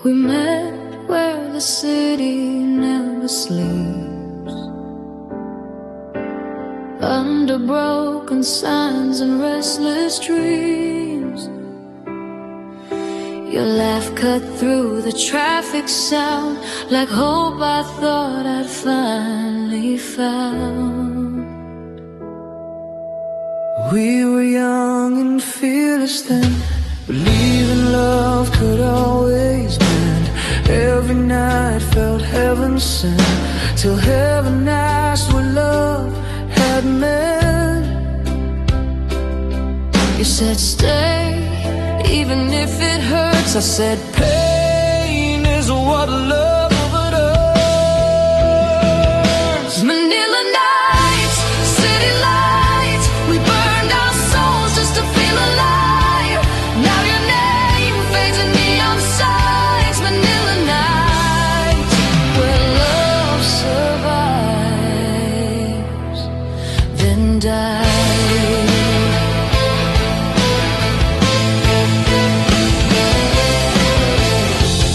We met where the city never sleeps, under broken signs and restless dreams. Your laugh cut through the traffic sound like hope I thought I'd finally found. We were young and fearless then, believing love could always mend. Every night felt heaven sent, till heaven asked what love had meant. You said stay, even if it hurts. I said Pain is what love earns. Manila nights, city lights, we burned our souls just to feel alive. Now your name fades in neon signs. Manila nights, where love survives, then dies.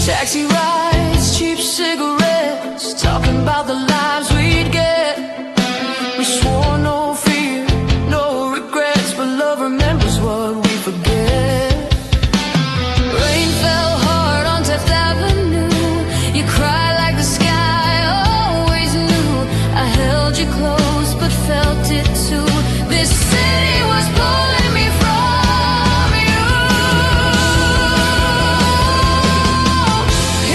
Taxi rides, cheap cigarettes, talking about the lives we'd get. We swore no fear, no regrets, but love remembers what we forget. Rain fell hard on 10th Avenue. You cried like the sky always knew. I held you close but felt it too. This city was pulling me from you.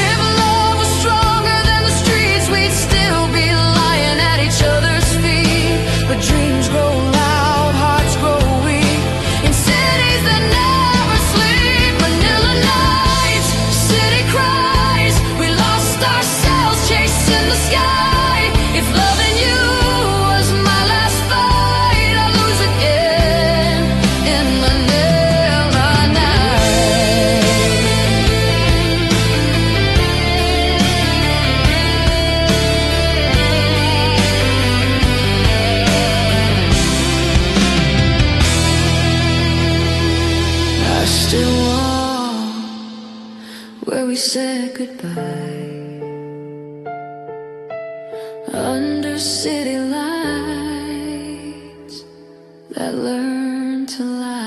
If love was stronger than the streets, we'd still be lying at each other's feet. But dreams grow loud, hearts grow weak, in cities that never sleep. Manila nights, city cries, we lost ourselves chasing the sky. If loving you was my last fight, I'd lose again in Manila nights. I still walk where we said goodbye, under city lights that learn to lie.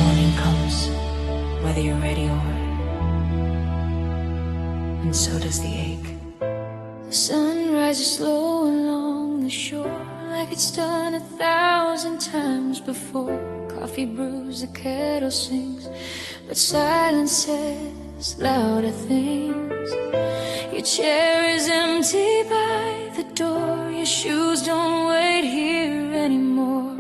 Morning comes, whether you're ready or, and so does the ache. The sun rises slow along the shore, like it's done 1,000 times before. Coffee brews, the kettle sings, but silence says louder things. Your chair is empty by the door, your shoes don't wait here anymore.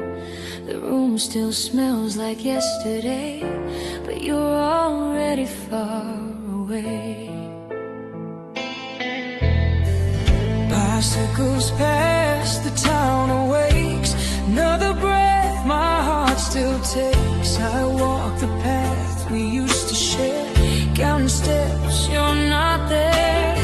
The room still smells like yesterday, but you're already far away. Bicycles past, the town awakes. Another breath my heart still takes. I walk the path we used to share, counting steps, you're not there.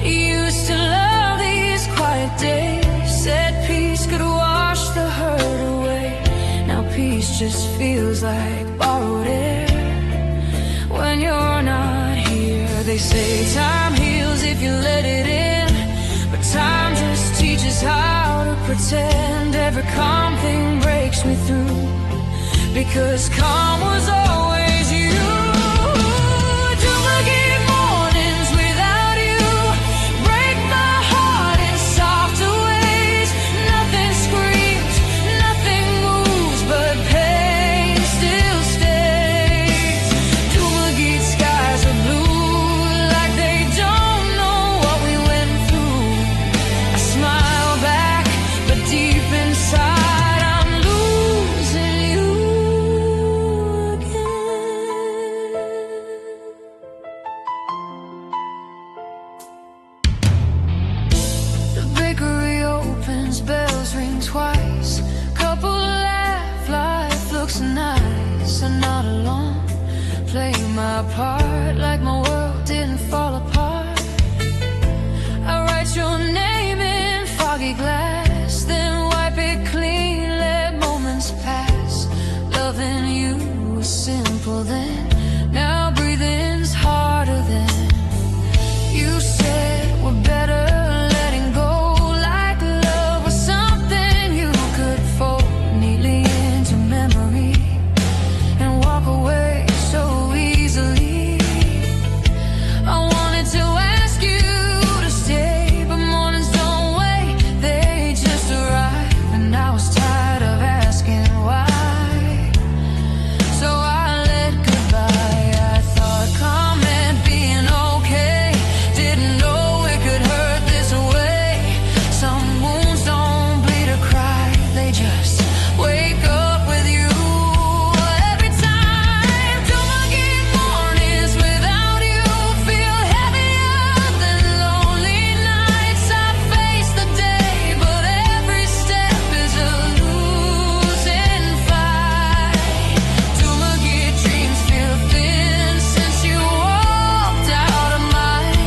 You used to love these quiet days, said peace could wash the hurt away. Now peace just feels like borrowed air when you're not here. They say time heals if you let it in, but time just teaches how to pretend. Every calm thing breaks me through, because calm was always you. Duplicate mornings without you break my heart in softer ways. Nothing screams, nothing moves, but pain still stays. Duplicate skies are blue, like they don't know what we went through. I smile back, but deep inside I'm losing. our part, like my world didn't fall apart. I write your name in foggy glass, then wipe it clean, let moments pass. Loving you was simple then, now breathing's harder than. You said we're better letting go, like love was something you could fold neatly into memory and walk away so easily. I wanted to ask you to stay, but mornings don't wait, they just arrive. And I was tired of asking why, so I let goodbye. I thought calm and being okay, didn't know it could hurt this way. Some wounds don't bleed or cry, they just wake up with you. Every time Dumagate mornings without you feel heavier than lonely nights. I face the day, but every step is a losing fight. Dumagate dreams feel thin since you walked out of mine.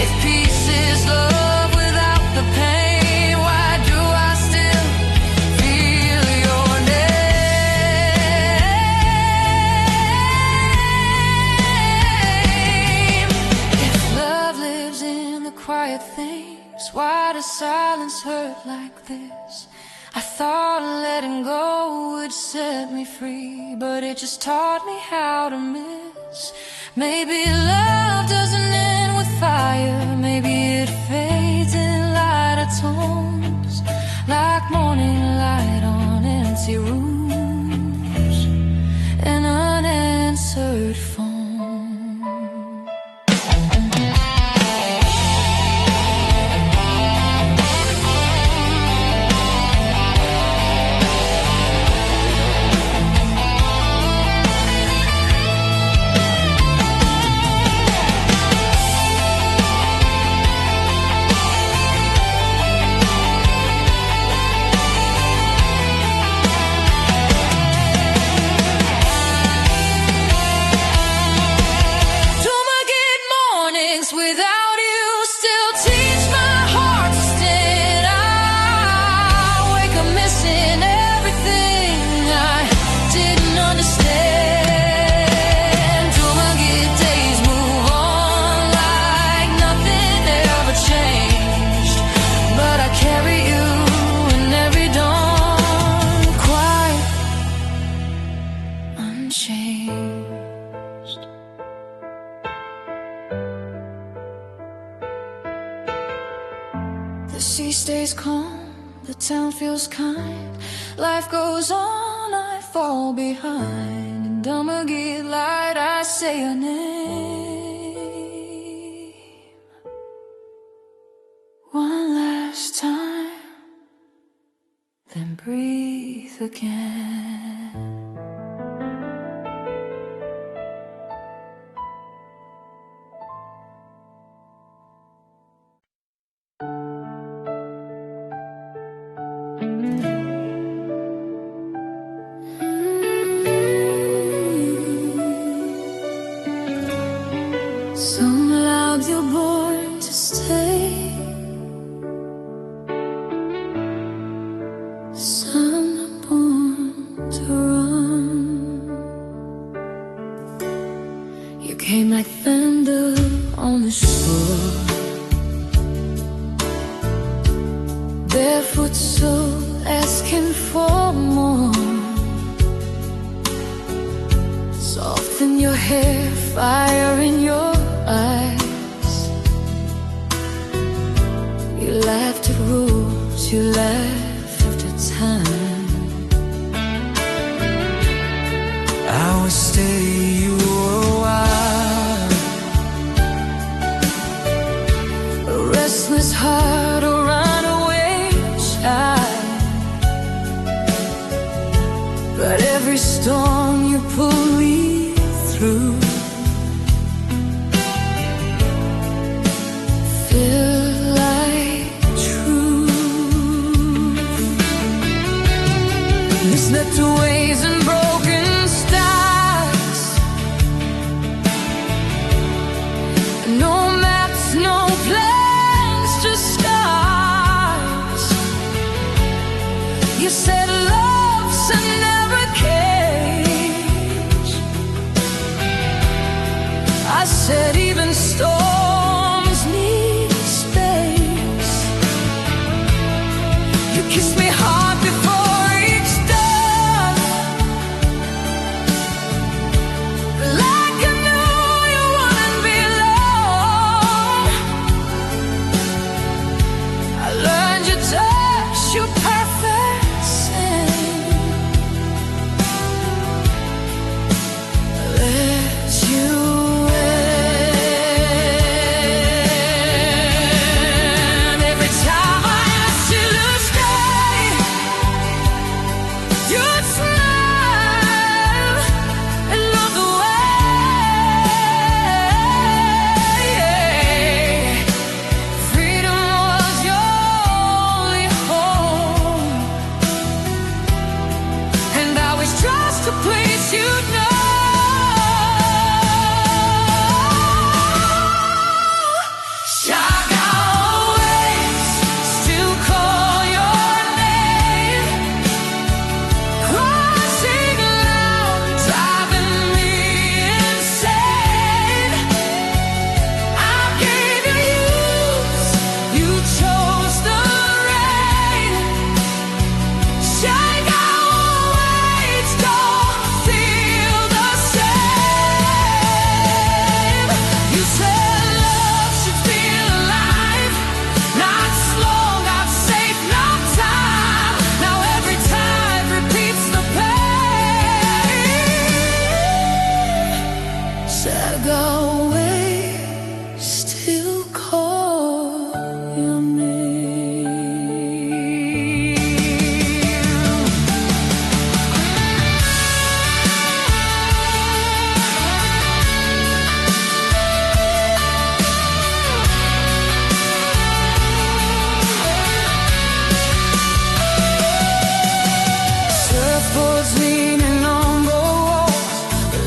If peace is love without the pain, why do I still feel your name? If love lives in the quiet things, why does silence hurt like this? I thought letting go would set me free, but it just taught me how to miss. Maybe love doesn't end with fire, maybe it fades in lighter tones, like morning light on empty rooms and unanswered phone. Dumagate mornings without you still teach my heart to stand. I wake up missing everything I didn't understand. Dumagate days move on like nothing ever changed, but I carry you in every dawn, quiet, unchanged. The sea stays calm, the town feels kind, life goes on, I fall behind. In Dumagate light I say your name one last time, then breathe again. Some loud you're born to stay, some are born to run. You came like thunder on the shore, barefoot soul asking for more. Soft in your hair, fire in your eyes. You laughed at rules, you laughed at time. I would stay you a while. A restless heart, a runaway child. But every storm you pull me through, feel like truth. You said love's a never cage. I said even storms need space. You kissed me hard before each dawn, like I knew you wouldn't be alone. I learned your touch, your perfect sin. Let you in. Every time I asked you to stay, you'd smile and look away. Freedom was your only home, and I was just a place you'd know. SIARGAO waves still call your name, crashing loud, driving me insane. I gave you youth, you chose the rain. SIARGAO waves don't feel the same. You said love should feel alive, not slow, not safe, not time. Now every time repeats the pain. SIARGAO waves still call your name. Surfboards leaning on the walls,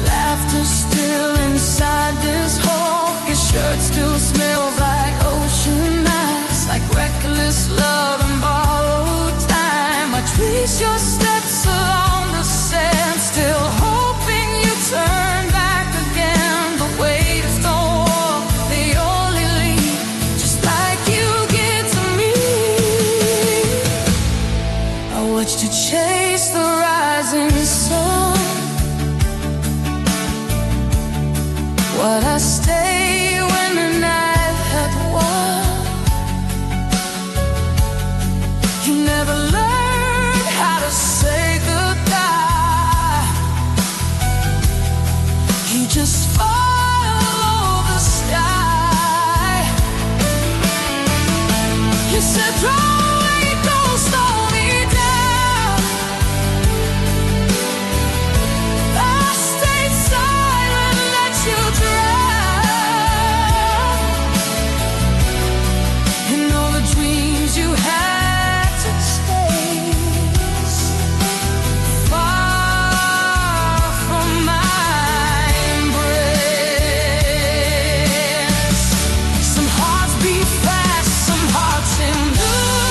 laughter still inside this hall. Your shirt still smells like ocean ice, like reckless love and borrowed time. I trace your steps along the sand, still hoping you turn back again. The waves don't walk, they only lead, just like you get to me. I watched you chase the rising sun. Why'd I stay when the night had won? You never learned how to say goodbye. You just follow the sky. You said, "Draw away, don't slow me down." I stayed silent, let you drown in all the dreams you had to chase, far from my embrace. Some hearts beat fast, some hearts endure.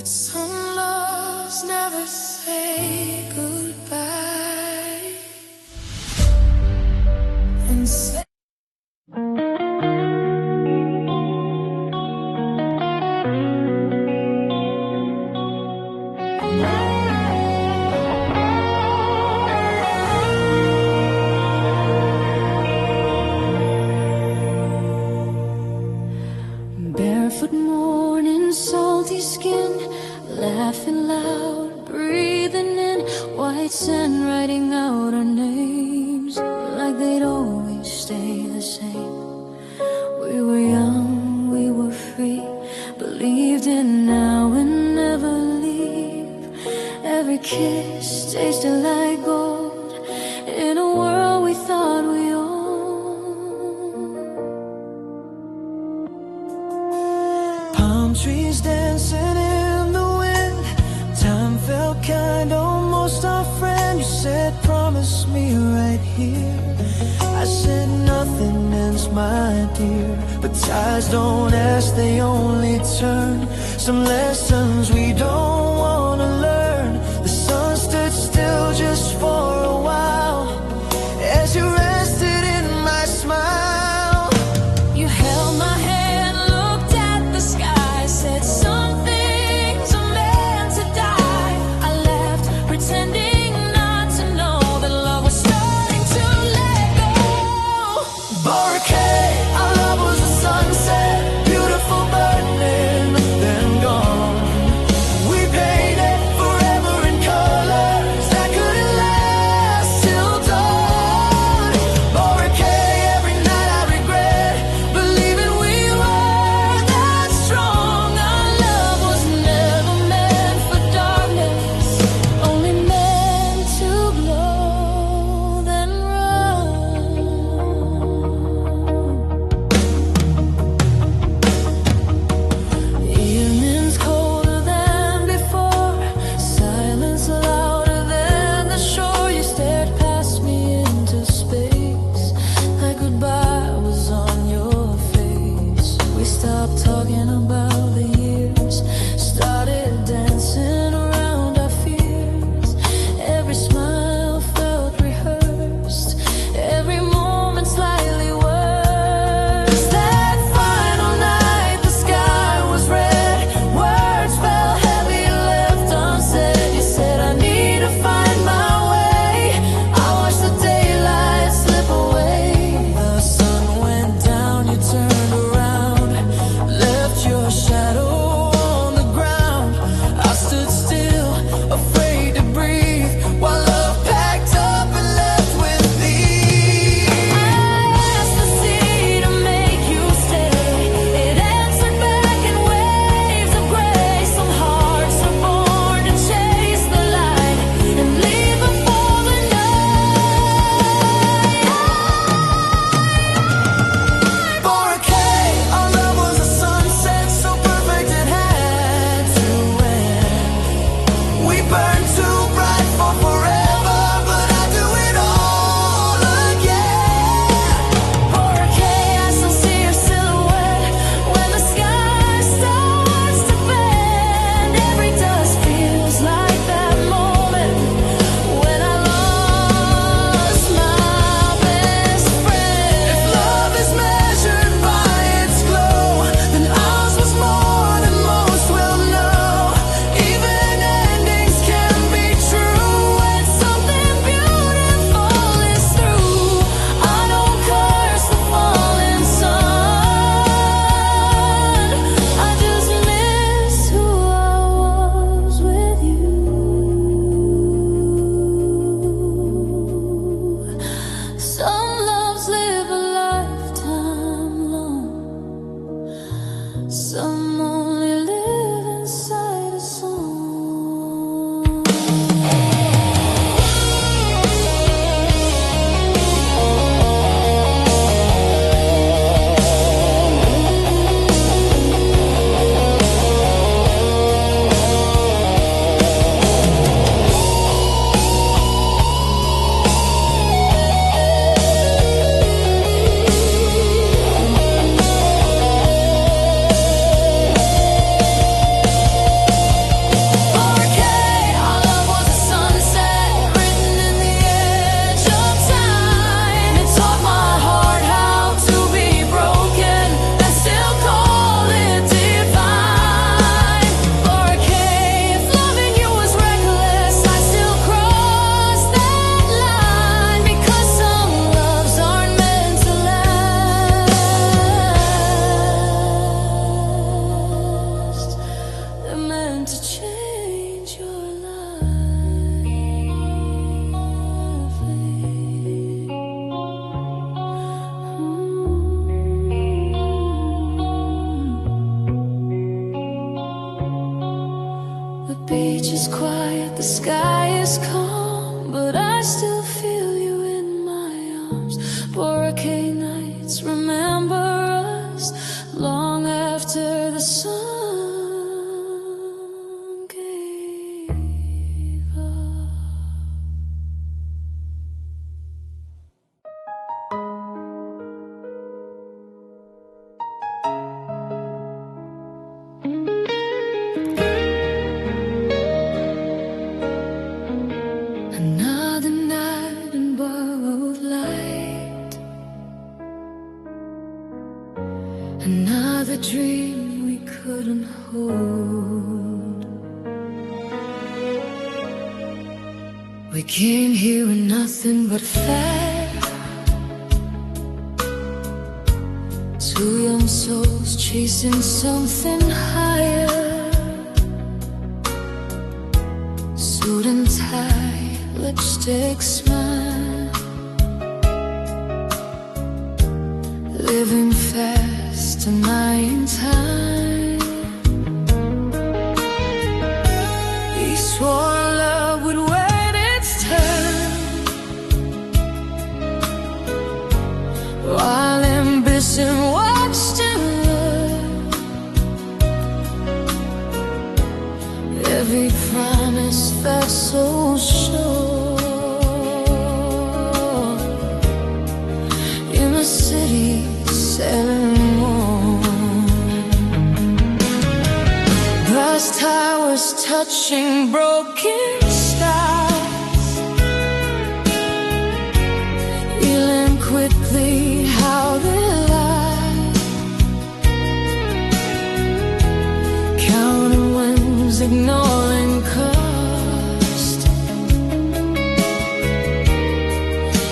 But some loves never say goodbye. And say barefoot morning, salty skin, laughing loud, breathing in white sand, writing out our names like they'd always stay the same. We were young, we were free, believed in now and never leave. Every kiss tasted like gold in a world we thought we owned. palm trees dancing in the wind. Time felt kind, almost our friend. You said, promise me right here. I said, nothing ends, my dear. But tides don't ask, they only turn. Some lessons we don't wanna learn. The sun stood still just for a while as you rested in my smile. You held my hand, looked at the sky, said some things are meant to die. I laughed, pretending not to know that love was starting to let go. Boracay, our love was a sunset, beautiful burning, then gone. We painted forever in colors that couldn't last till dawn. Boracay, every night I regret believing we were that strong. Our love was never meant for darkness, only meant to glow, then run. Evenings colder than before, silence louder than the shore. You stared past me into space, like goodbye was on your face. We stopped talking about the years, started dancing around our fears. Every smile felt rehearsed, every moment slightly worse. That final night, the sky was red, words fell heavy, left unsaid. You said, I need to find my way. I watched the daylight slip away. The sun went down, you turned around, left your shadow on the ground. I stood still, afraid to breathe, while love packed up and left with thee. I asked the sea to make you stay. It answered back in waves of gray. Some hearts are born to chase the light and leave before the night. Boracay, our love was a sunset, so perfect it had to end. We burned too bright for forever, but I'd do it all again. Boracay, I still see your silhouette when the sky starts to bend. Every dust feels like that moment when I lost my best friend. If love is measured by its glow, then ours was more than most will know. Even endings can be true when something beautiful is through. I don't curse the falling sun, I just miss who I was with you. Some loves live a lifetime long, some only live inside a song. beach is quiet, the sky is calm, but I still feel you in my arms. Boracay nights remember us long after the sun gave up. Another night in borrowed light, another dream we couldn't hold. We came here with nothing but faith, two young souls chasing something higher. Suit and tie, lipstick smile, living fast, denying time. We swore love would wait its turn, while ambition watched and learned. Every promise felt so sure in a city selling warm. Brass towers touching broken stars, healing quickly how they lie. Counting wins, ignoring cost,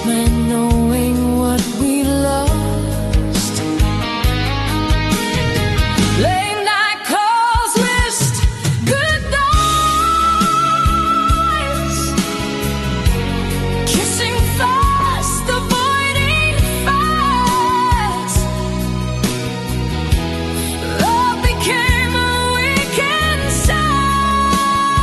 and knowing what we lost. Late night calls, missed goodbyes, kissing fast, avoiding fights. Love became a weekend sight,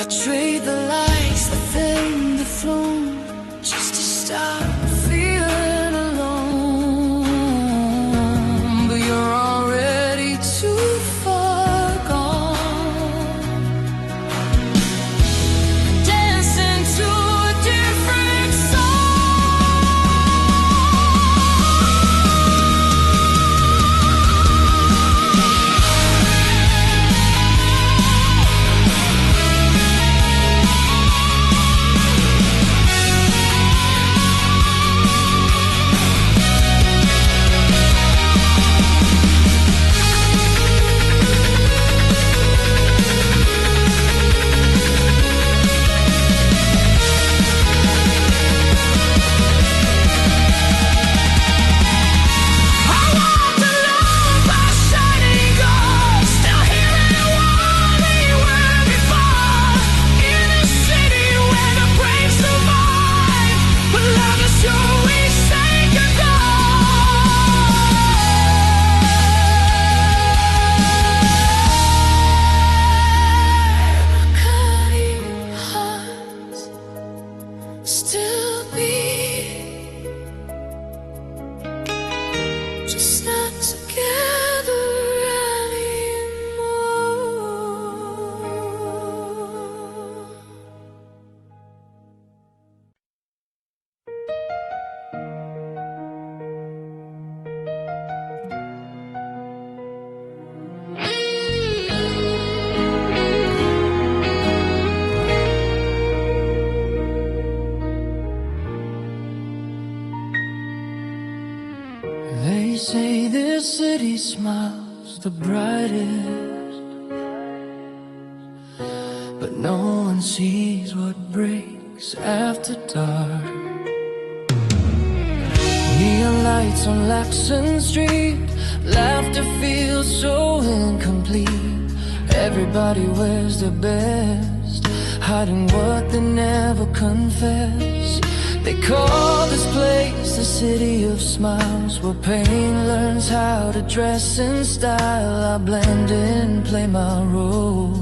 I trade the lights, the fame, the flow, just to stop feeling alone. But you're already too far gone, dancing to a different still be, just not together anymore. They say this city smiles the brightest, but no one sees what breaks after dark. Neon lights on Laxon Street, laughter feels so incomplete. Everybody wears their best, hiding what they never confess. They call this place the city of smiles, where pain learns how to dress in style. I blend in, play my role,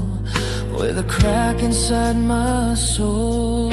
with a crack inside my soul.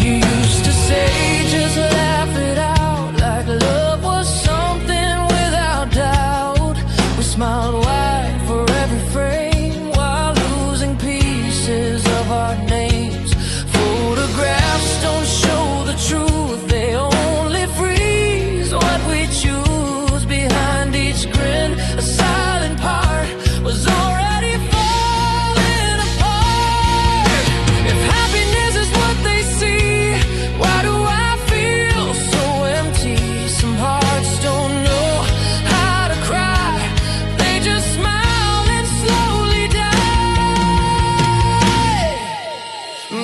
You used to say, just laugh it out, like love was something without doubt. We smiled wide for every frame, while losing pieces of our names. Photographs don't show the truth, they only freeze what we choose. Behind each grin, a silent part was already falling apart. If happiness is what they see, why do I feel so empty? Some hearts don't know how to cry, they just smile and slowly die.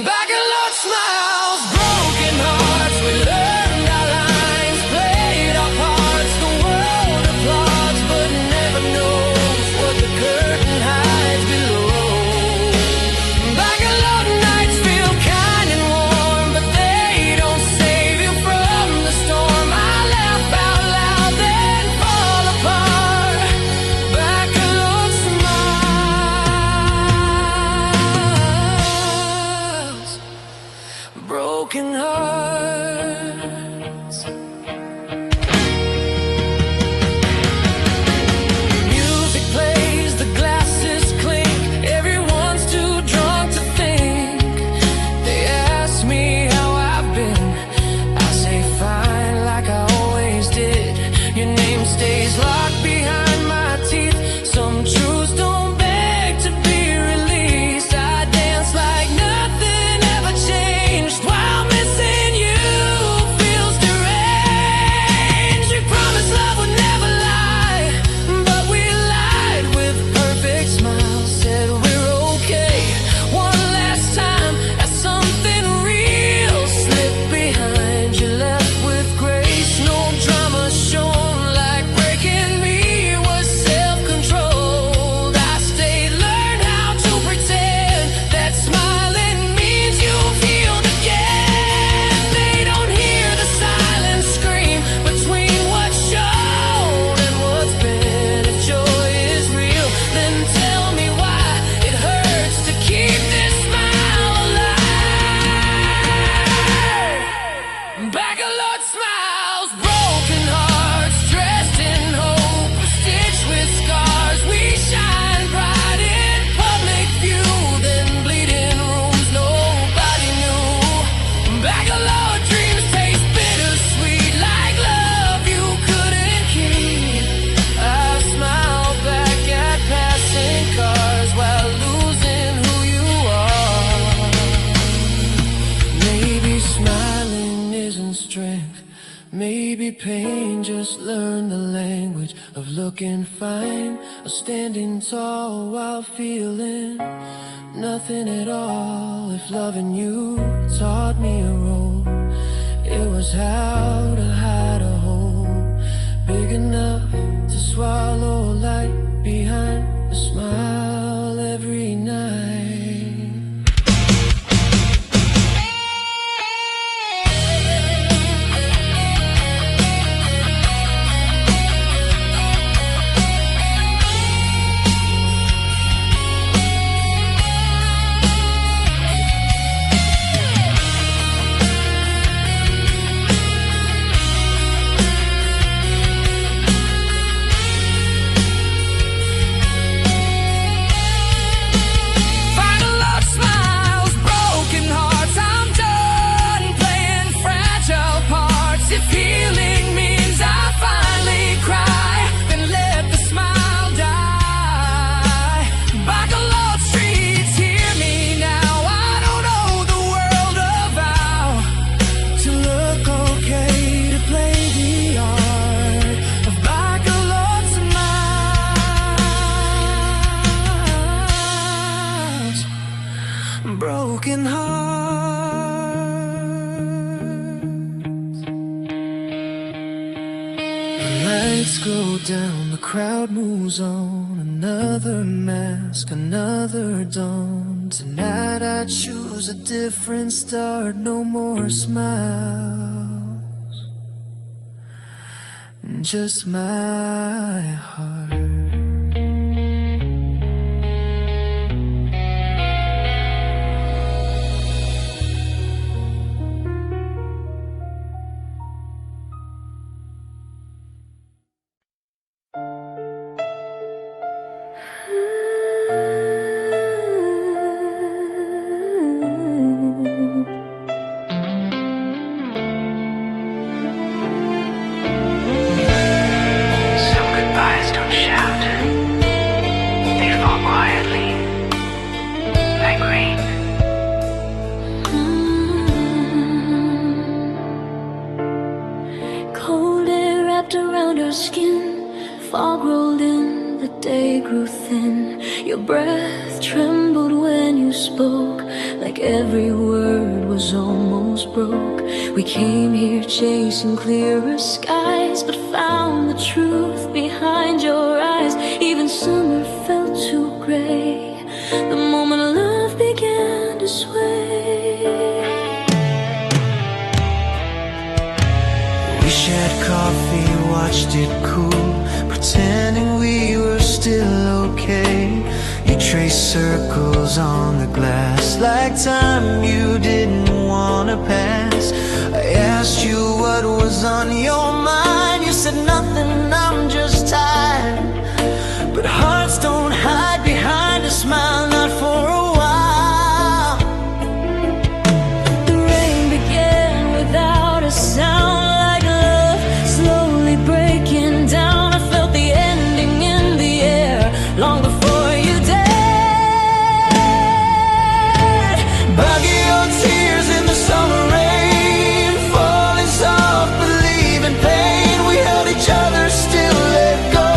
BACOLOD smiles, broken hearts, we learned our lines, played our parts. The world applauds, but never knows what the curtain hides below. BACOLOD nights feel kind and warm, but they don't save you from the storm. I laugh out loud, then fall apart. BACOLOD smiles, broken hearts. Music plays, the glasses clink, everyone's too drunk to think. They ask me how I've been, I say fine like I always did. Your name stays locked behind my teeth. Some truths don't beg to be released. I dance like nothing ever changed, while missing you feels deranged. We promised love would never lie, but we lied with perfect smiles. Said we're okay one last time, as something real slipped behind. You left with grace, no drama shown, like breaking me was self-controlled. I stayed, learned how to pretend that smiling means you've healed again. They don't hear the silent scream between what's shown and what's been. If joy is real, then tell me why Maybe pain just learned the language of looking fine, or standing tall while feeling nothing at all. If loving you taught me a role, it was how to hide a hole big enough to swallow light behind a smile every night. Broken hearts. The lights go down, the crowd moves on. Another mask, another dawn. Tonight I choose a different start. No more smiles, just my heart. Fog rolled in, the day grew thin. Your breath trembled when you spoke, like every word was almost broke. We came here chasing clearer skies, but found the truth behind your eyes. Even summer felt too gray the moment love began to sway. We shared coffee, watched it cool, pretending we were still okay. You traced circles on the glass, like time you didn't want to pass. I asked you what was on your mind. You said nothing, I'm just tired. But hearts don't hide behind a smile, not for a while. The rain began without a sound, like love slowly breaking down. I felt the ending in the air long before you dared. BAGUIO tears in the summer rain, falling soft, believing pain. We held each other, still let go,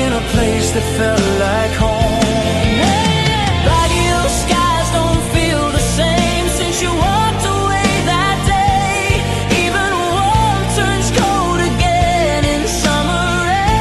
in a place that felt like home. BAGUIO skies don't feel the same since you walked away that day. Even warm turns cold again in summer rain.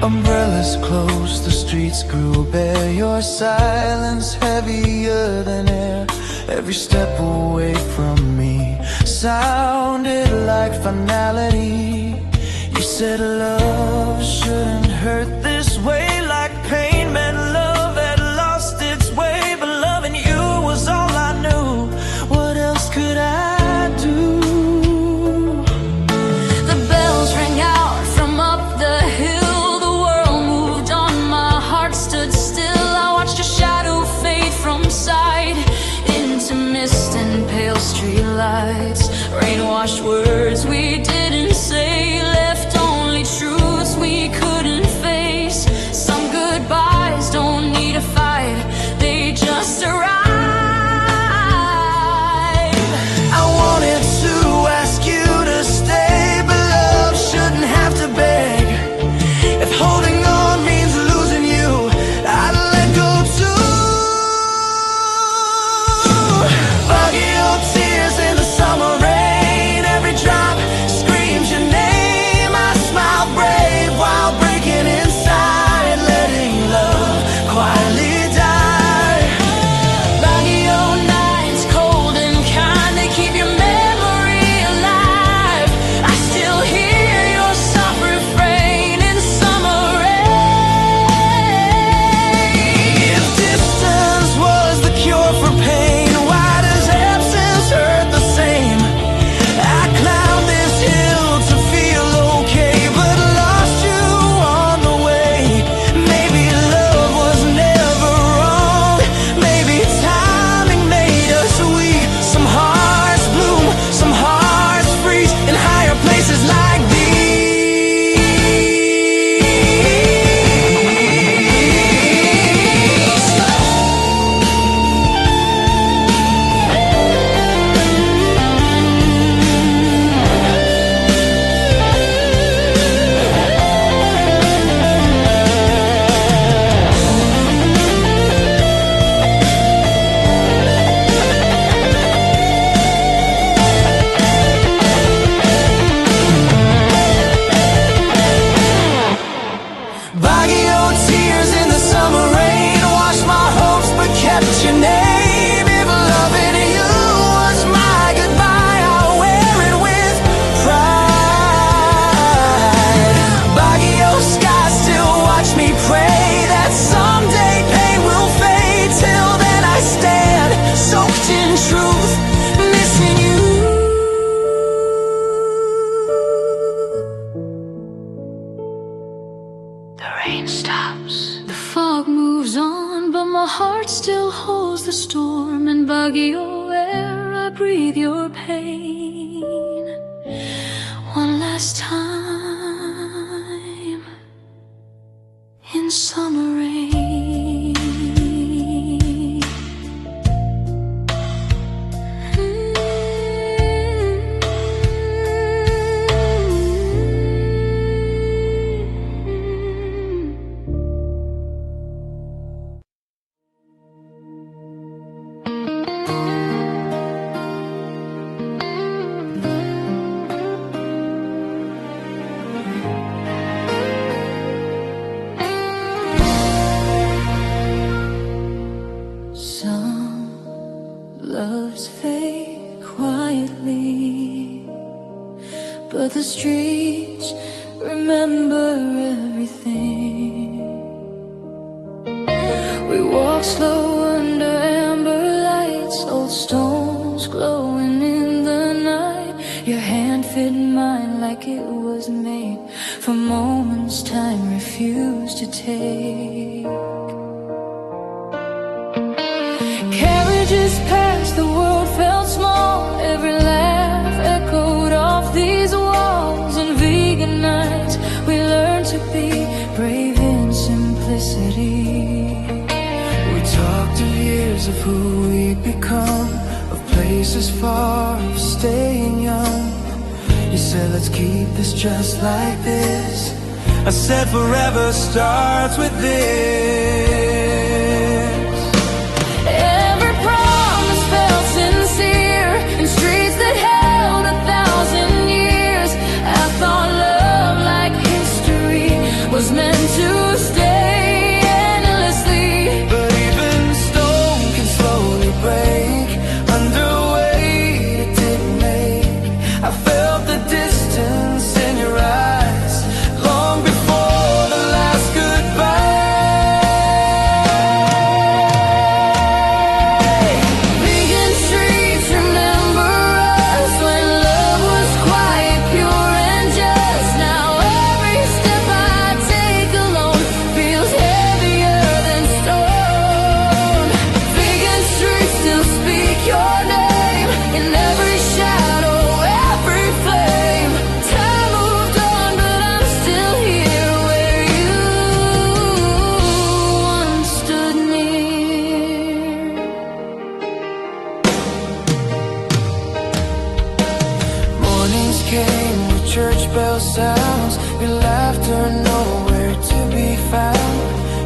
Umbrellas closed, the streets grew bare. Your silence heavier than air. Every step away from me sounded like finality. You said love shouldn't hurt this way, like pain meant love had lost its way. But loving you was all I knew. What else could I do? The bells rang out from up the hill. The world moved on, my heart stood still. I watched your shadow fade from sight into mist and pale street lights. Rain-washed words we didn't say, left only truths we couldn't face. Some goodbyes don't need a fight, they just arrive. still holds the storm and Baguio air. I breathe your pain one last time in summer rain. Loves fade quietly, but the streets remember everything. We walk slow under amber lights, old stones glowing in the night. Your hand fit mine like it was made for moments time refused to take. Carriages past, the world felt small. Every laugh echoed off these walls. On vegan nights, we learned to be brave in simplicity. We talked of years of who we'd become, of places far, of staying young. You said let's keep this just like this. I said forever starts with this. Was meant to stay endlessly. But even stone can slowly break under weight it didn't make. I felt the distance in your eyes long before the last goodbye. Vegan streets remember us when love was quiet, pure and just. Now every step I take alone feels heavier than stone. Vegan streets still speak your name in every shadow, every flame. Time moved on, but I'm still here where you once stood near. Mornings came with church bell sounds, your laughter nowhere to be found.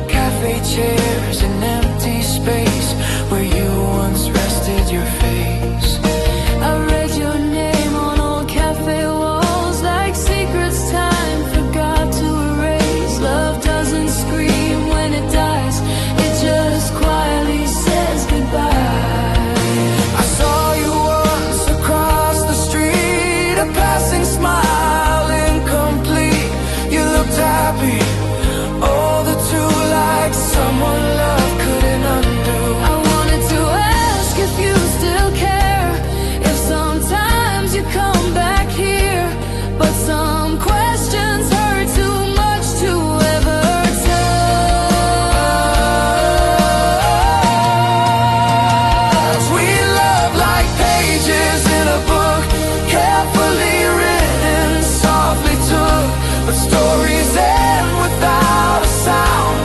Cafe chairs and empty space where you once rested your face. I read your name on old cafe walls like secrets time forgot to erase. Love doesn't scream when it dies, it just quietly says goodbye. I saw you once across the street, a passing smile incomplete. You looked happy, all the too like someone love couldn't undo. I wanted to ask if you still care, if sometimes you come back here, but some questions hurt too much to ever touch. We love like pages in a book, carefully written, softly took. But stories end without a sound,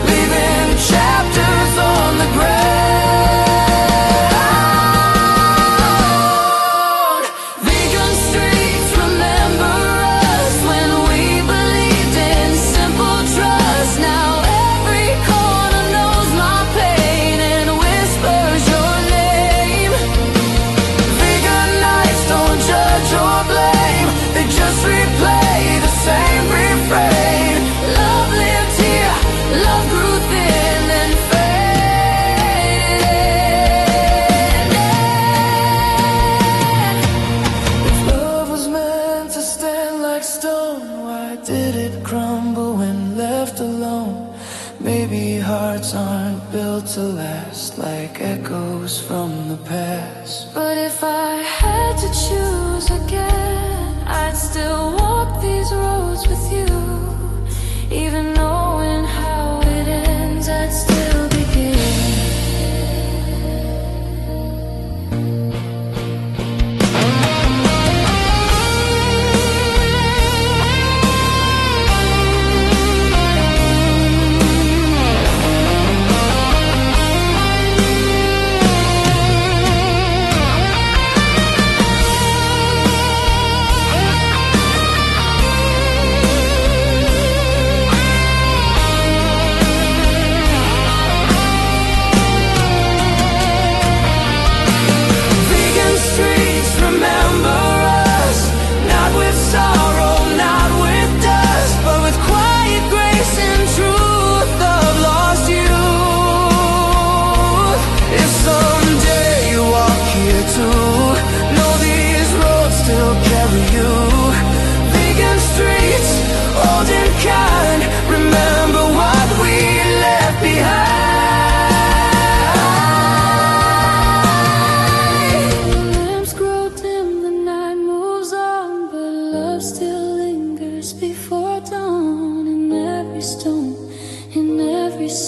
leaving chapters on the ground. Vegan streets remember us when we believed in simple trust. Now every corner knows my pain and whispers your name. Vegan nights don't judge or blame, they just replay the same refrain. Love lived here, love grew thin and faded. If love was meant to stand like stone, why did it crumble when left alone? Maybe hearts aren't built to last like echoes from the past. But if I had to choose again, I'd still walk these roads with you. Even knowing how it ends, I'd still begin.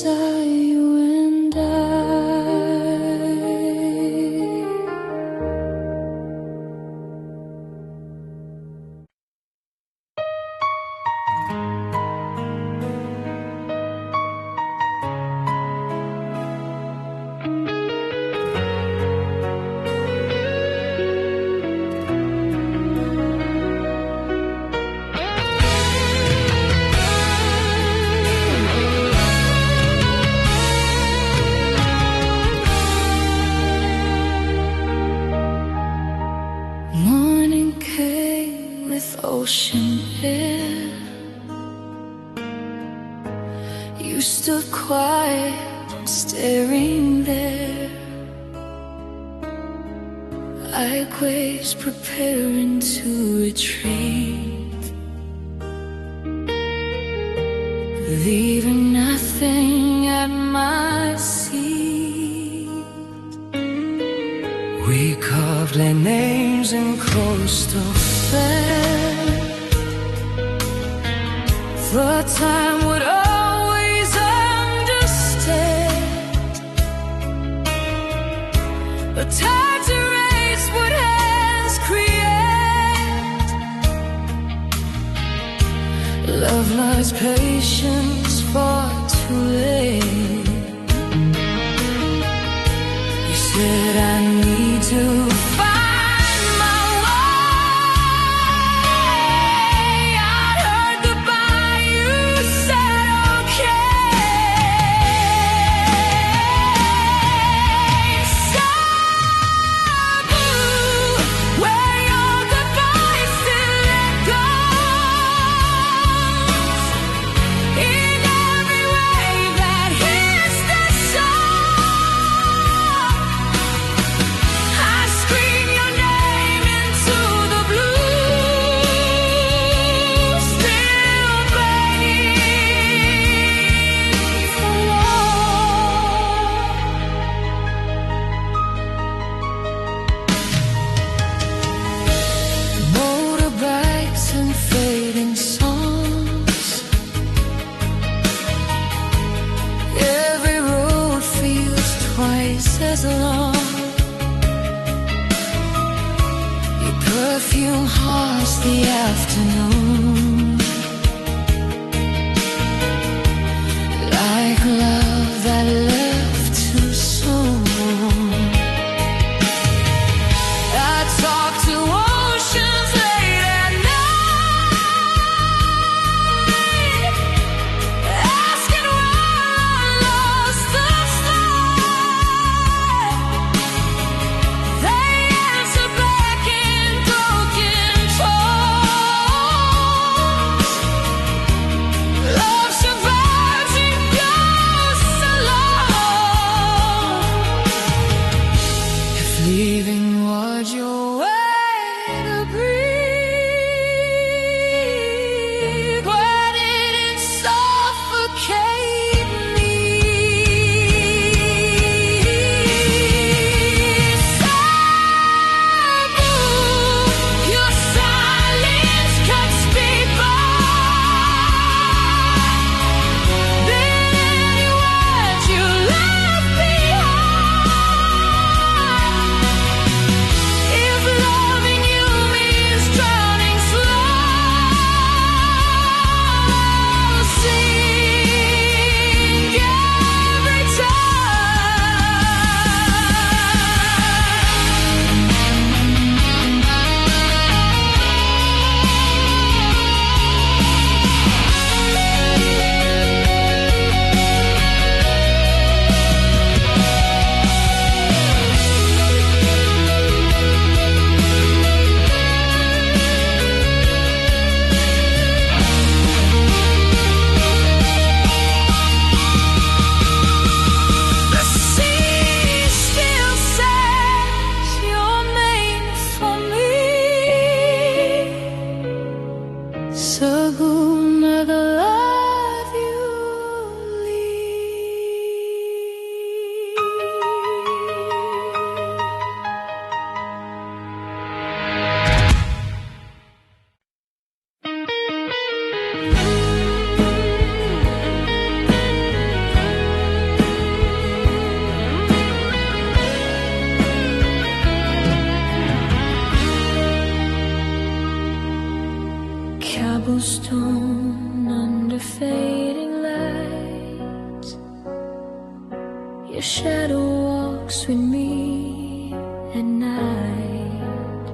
are you and Morning came with ocean air. You stood quiet, staring there. I was preparing to retreat, leaving nothing at my seat. We carved our names in coastal sand. The time would always understand. The tides erase what hands create. Love learns patience far too late. You said I need to find my way. I heard goodbye, you said okay. Cebu, where your goodbye still echoes. In every wave that hits the shore, I scream your name into the blue, still begging for love. Motorbikes and fading songs. Every road feels twice as long. Your perfume haunts the afternoon, like love that left too soon. I talk to oceans late at night, asking where I lost the flight. They answer back in broken tones. Love survives and goes alone. If leaving was your way to breathe, why did it suffocate me? Cebu, your silence cuts me by. Any words you left behind. If loving you means drowning slow, sing every The sea still says you're made for me. Cebu, never love you leave. cobblestone under fading lights. Your shadow walks with me at night.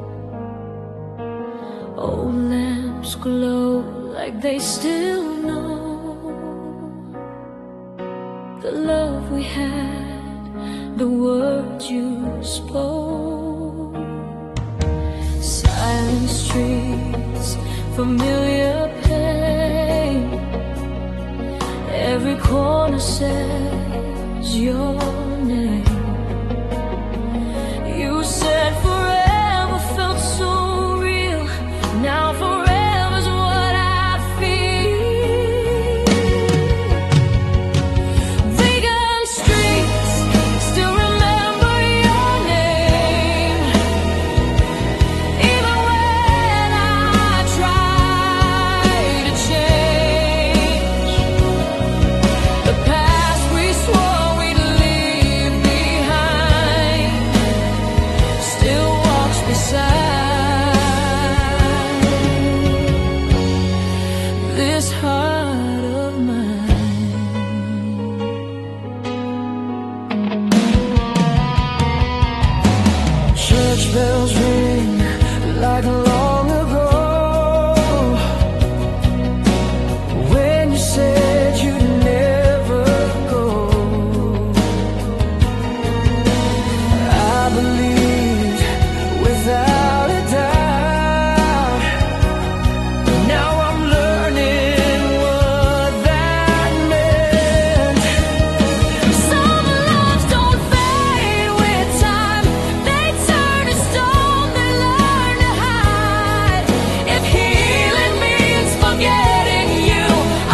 Old lamps glow like they still know the love we had, the words you spoke. Silent streets, familiar pain. Every corner says your name. You said forever felt so real. Now forever's what I feel. Vegan streets still remember your name. Even when I try to change the past we swore we'd leave behind, still walks beside this heart of mine. Church bells ring like long ago, when you said you'd never go. I believed without a doubt. Now I'm learning what that meant. Some loves don't fade with time. They turn to stone, they learn to hide. If healing means forgetting you,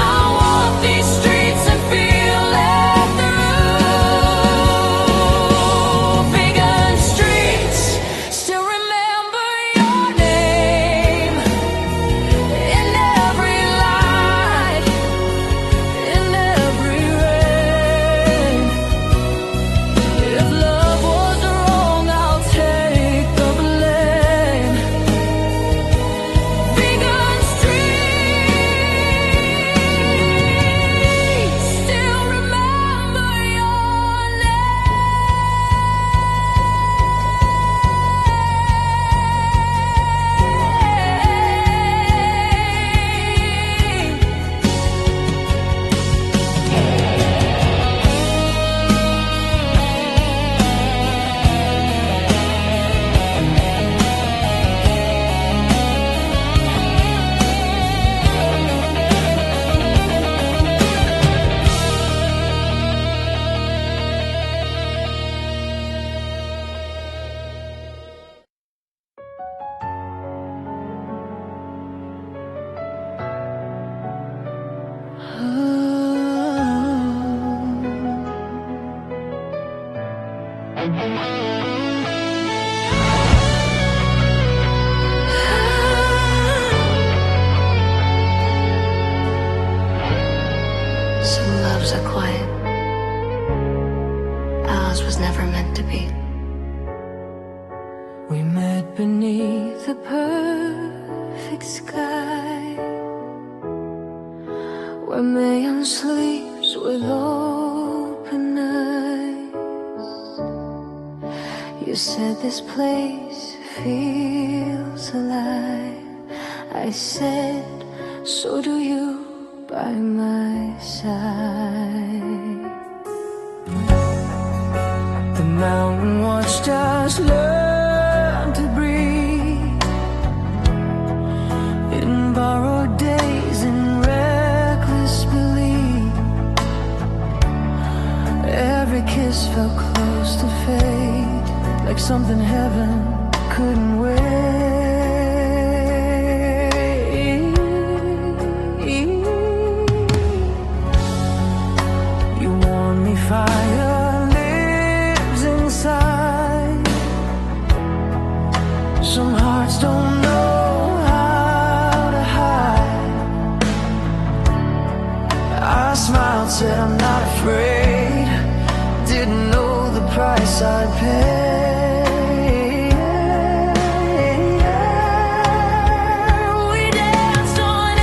I'll walk these streets and feel it through. Vegan streets still remember your name. In every light, in every rain. If love was wrong, I'll take the blame. Vegan streets still remember your Some loves are quiet. Ours was never meant to be. We met beneath The perfect sky, where MAYO'N'S sleeps with open eyes. You said this place feels alive. I said, so do you by my side. the mountain watched us learn to breathe in borrowed days and reckless belief. Every kiss felt close to fate, like something heaven couldn't wait. You warned me fire lives inside. Some hearts don't know how to hide. I smiled, said I'm not afraid. Didn't know the price I'd pay. We danced on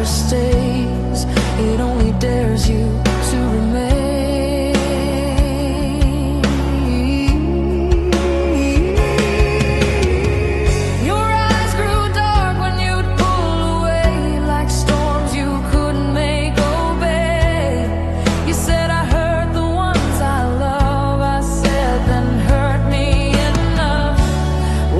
stays, it only dares you to remain. Your eyes grew dark when you'd pull away, like storms you couldn't make obey. You said I hurt the ones I love, I said then hurt me enough.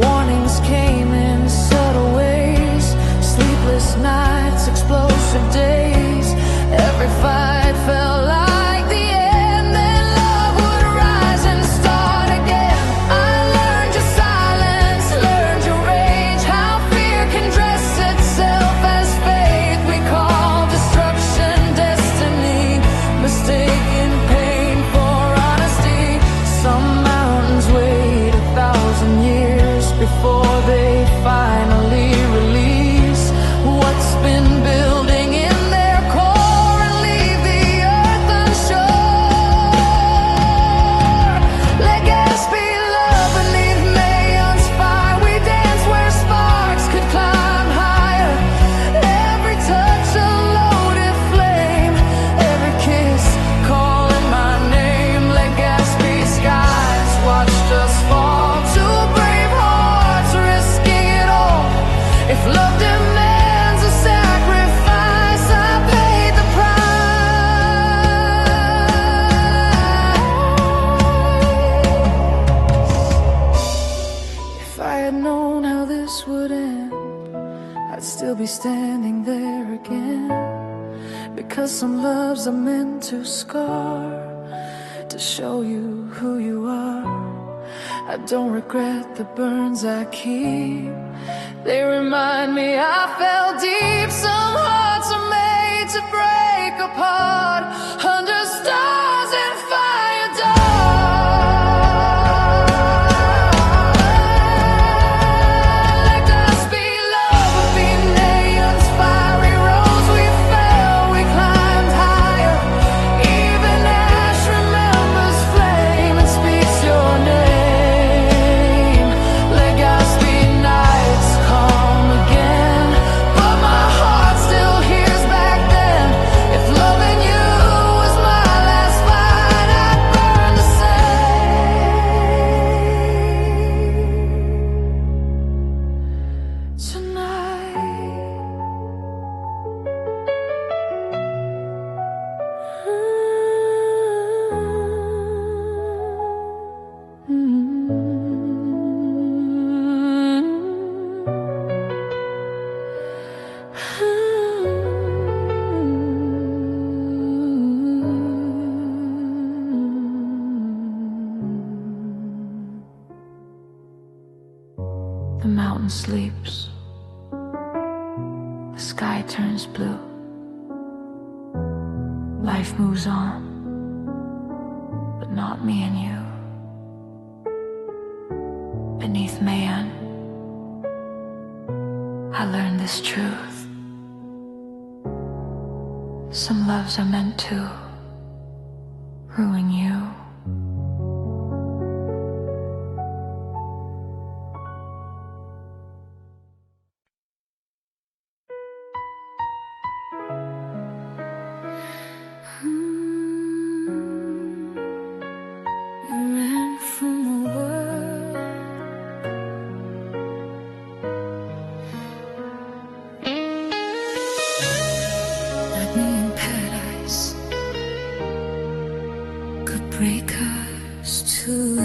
Warnings came in subtle ways, sleepless nights, explosive days. Every fight felt like the end, then love would rise and start again. I learned your silence, learned your rage, how fear can dress itself as faith. We call destruction destiny, mistaken pain for honesty. Some mountains wait 1,000 years before they finally release what's been building in their core and leave the earth unsure. LEGAZPI, love beneath MAYON'S fire. We dance where sparks could climb higher. Every touch a loaded flame, every kiss calling my name. LEGAZPI, skies watched us fall, two brave hearts risking it all. If love demands a sacrifice, I paid the price. If I had known how this would end, I'd still be standing there again. Because some loves are meant to scar, to show you who you are. I don't regret the burns I keep, they remind me I fell deep. Some hearts are made to break apart under stars and fire dark. LEGAZPI, love would be MAYON'S fiery rose. We fell, we climbed higher. Even ash remembers flame and speaks your name. LEGAZPI, nights come again, but my heart still hears back then. If loving you was my last fight, I'd burn the same tonight. The mountain sleeps, the sky turns blue, life moves on, but not me and you. Beneath Mayon, I learned this truth. Some loves are meant to ruin you. You ran from the world, like me in paradise, could break us too.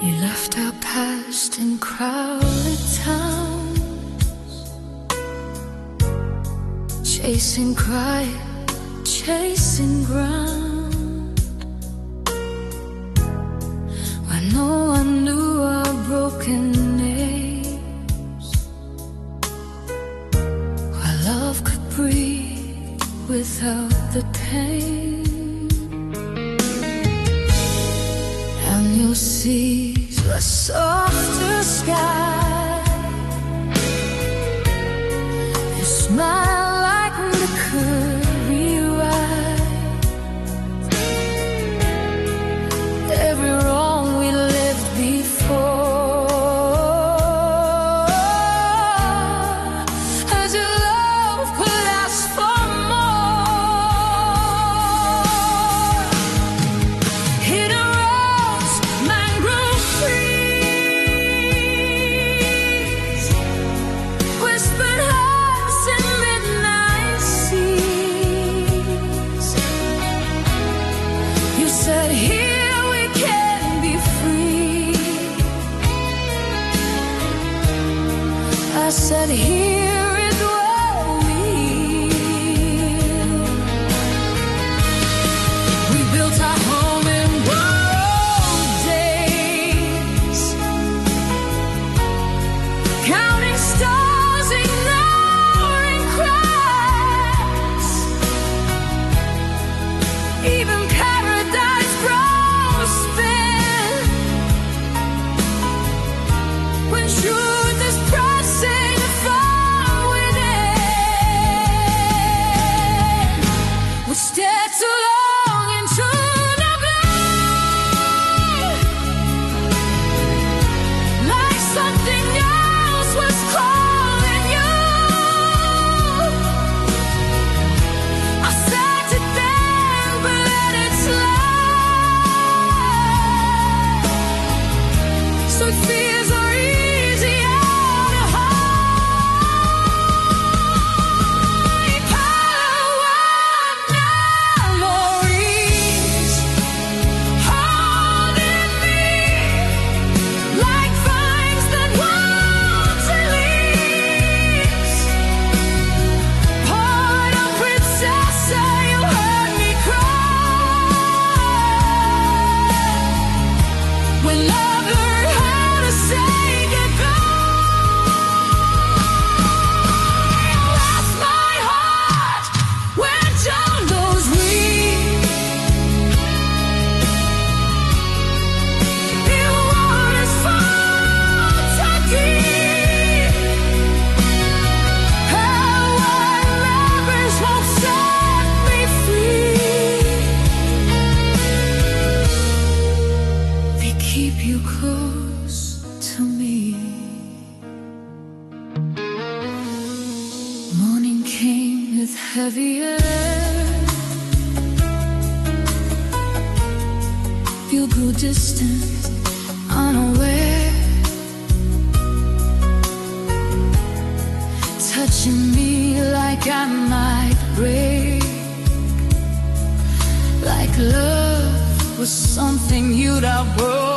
You left our past in crowded towns, chasing quiet, chasing ground, when no one knew our broken names, where love could breathe without the pain. And your seas were softer sky, your smile like liquor rewrite every wrong we lived before. I said, here is where we live. We built our home in borrowed days, counting stars, ignoring cracks. Even paradise grows spin when truth is pressing from within. We stare too long into the blue, like something else was calling you. I sat it there, but let it slide. So fears are easier to hide. Palawan memories holding me like vines that want to leaves. Part of Princesa, you heard me cry when love learned how to say goodbye. Lost my heart when jungles weep. It waters fall to keep. How wide lovers won't set me free. They keep you close to me. Morning came with heavy air. You grew distant, unaware, touching me like I might break, like love was something you'd outgrow.